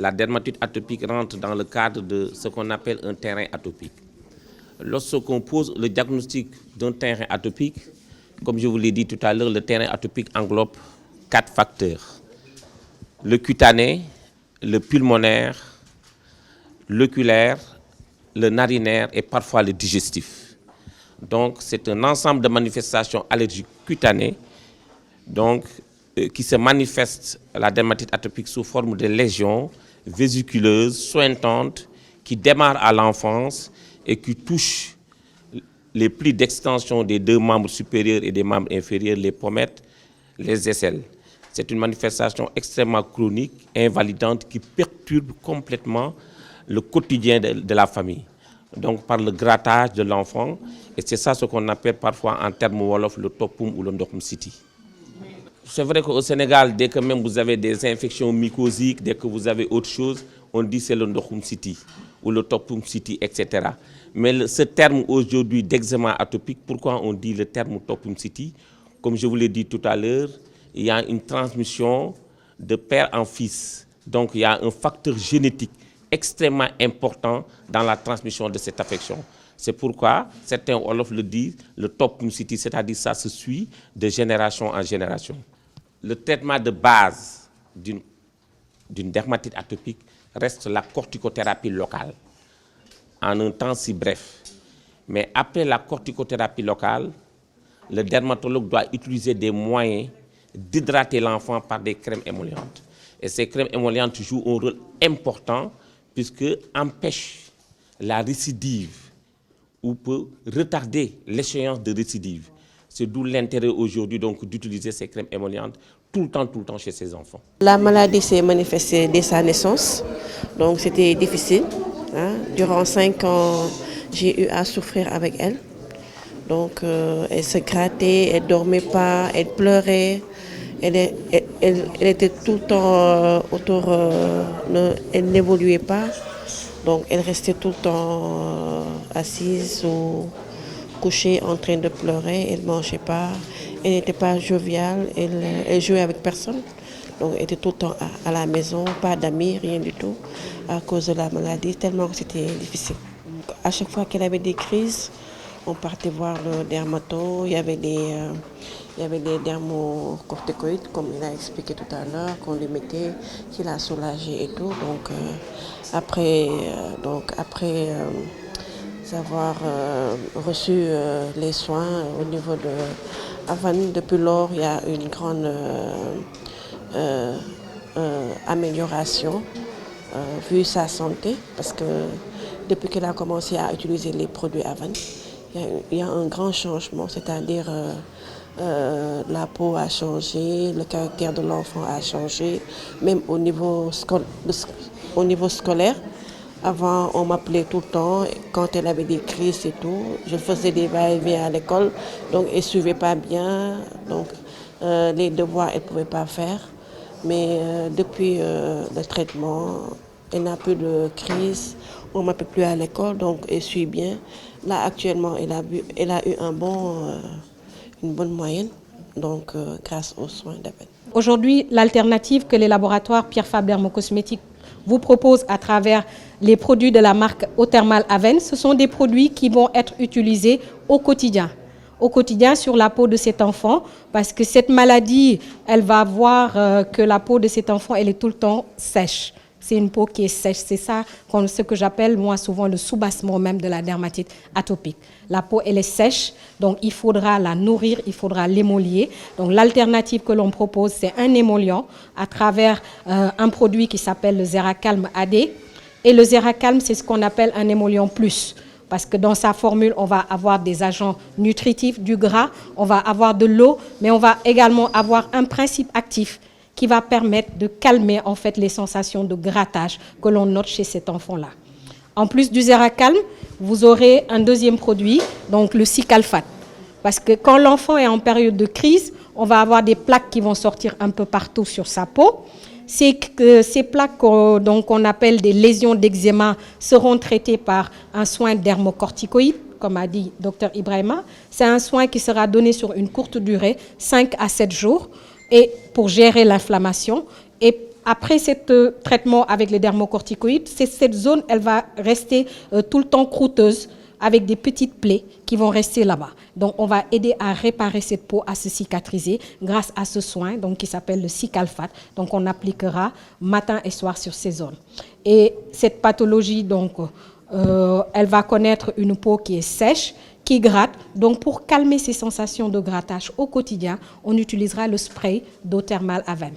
la dermatite atopique rentre dans le cadre de ce qu'on appelle un terrain atopique. Lorsqu'on pose le diagnostic d'un terrain atopique, comme je vous l'ai dit tout à l'heure, le terrain atopique englobe 4 facteurs. Le cutané, le pulmonaire, l'oculaire, le narinaire et parfois le digestif. Donc c'est un ensemble de manifestations allergiques cutanées qui se manifestent la dermatite atopique sous forme de lésions vésiculeuses, sointantes, qui démarrent à l'enfance et qui touchent les plis d'extension des 2 membres supérieurs et des membres inférieurs, les pommettes, les aisselles. C'est une manifestation extrêmement chronique, invalidante, qui perturbe complètement le quotidien de la famille. Donc par le grattage de l'enfant, et c'est ça ce qu'on appelle parfois en termes wolof le topum ou le ndokhum siti. C'est vrai qu'au Sénégal, dès que même vous avez des infections mycosiques, dès que vous avez autre chose, on dit c'est le ndokhum siti ou le topum siti, etc. Mais ce terme aujourd'hui d'eczéma atopique, pourquoi on dit le terme topum siti? Comme je vous l'ai dit tout à l'heure, il y a une transmission de père en fils. Donc il y a un facteur génétique extrêmement important dans la transmission de cette affection. C'est pourquoi certains Wolof le disent, le topum siti, c'est-à-dire ça se suit de génération en génération. Le traitement de base d'une dermatite atopique reste la corticothérapie locale, en un temps si bref. Mais après la corticothérapie locale, le dermatologue doit utiliser des moyens d'hydrater l'enfant par des crèmes émollientes. Et ces crèmes émollientes jouent un rôle important puisqu'elles empêchent la récidive ou peut retarder l'échéance de récidive. C'est d'où l'intérêt aujourd'hui d'utiliser ces crèmes émollientes tout le temps chez ces enfants. La maladie s'est manifestée dès sa naissance, donc c'était difficile. Durant 5 ans, j'ai eu à souffrir avec elle. Donc elle se grattait, elle ne dormait pas, elle pleurait. Elle était tout le temps autour, elle n'évoluait pas. Donc elle restait tout le temps assise ou couchée en train de pleurer. Elle ne mangeait pas, elle n'était pas joviale, elle jouait avec personne. Donc elle était tout le temps à la maison, pas d'amis, rien du tout, à cause de la maladie, tellement que c'était difficile. À chaque fois qu'elle avait des crises, on partait voir le dermato, il y avait des dermocorticoïdes, comme il a expliqué tout à l'heure, qu'on lui mettait, qui l'a soulagé et tout. Donc après avoir reçu les soins au niveau de Havane, depuis lors, il y a une grande amélioration vu sa santé, parce que depuis qu'elle a commencé à utiliser les produits Havane, il y a un grand changement, c'est-à-dire la peau a changé, le caractère de l'enfant a changé, même au niveau scolaire. Avant, on m'appelait tout le temps, quand elle avait des crises et tout, je faisais des va-et-vient à l'école, donc elle ne suivait pas bien, donc les devoirs, elle ne pouvait pas faire. Mais depuis le traitement, elle n'a plus de crise, on ne m'appelle plus à l'école, donc elle suit bien. Là, actuellement, elle a eu une bonne moyenne, donc grâce aux soins d'Havane. Aujourd'hui, l'alternative que les laboratoires Pierre Fabre Dermocosmétiques vous proposent à travers les produits de la marque Eau-Thermale Havane, ce sont des produits qui vont être utilisés au quotidien sur la peau de cet enfant, parce que cette maladie, elle va voir que la peau de cet enfant, elle est tout le temps sèche. C'est une peau qui est sèche. C'est ça ce que j'appelle moi souvent le soubassement même de la dermatite atopique. La peau, elle est sèche, donc il faudra la nourrir, il faudra l'émolier. Donc l'alternative que l'on propose, c'est un émollient à travers un produit qui s'appelle le Zeracalm AD. Et le Zeracalm, c'est ce qu'on appelle un émollient plus. Parce que dans sa formule, on va avoir des agents nutritifs, du gras, on va avoir de l'eau, mais on va également avoir un principe actif qui va permettre de calmer en fait les sensations de grattage que l'on note chez cet enfant-là. En plus du Zeracalm, vous aurez un deuxième produit, donc le Cicalfate. Parce que quand l'enfant est en période de crise, on va avoir des plaques qui vont sortir un peu partout sur sa peau. Ces plaques qu'on appelle des lésions d'eczéma seront traitées par un soin dermocorticoïde, comme a dit Dr Ibrahima. C'est un soin qui sera donné sur une courte durée, 5 à 7 jours, et pour gérer l'inflammation. Et après ce traitement avec les dermocorticoïdes, cette zone, elle va rester tout le temps croûteuse avec des petites plaies qui vont rester là-bas. Donc, on va aider à réparer cette peau, à se cicatriser grâce à ce soin donc, qui s'appelle le Cicalfate. Donc, on appliquera matin et soir sur ces zones. Et cette pathologie, donc, elle va connaître une peau qui est sèche, qui gratte. Donc, pour calmer ces sensations de grattage au quotidien, on utilisera le spray d'eau thermale à veine.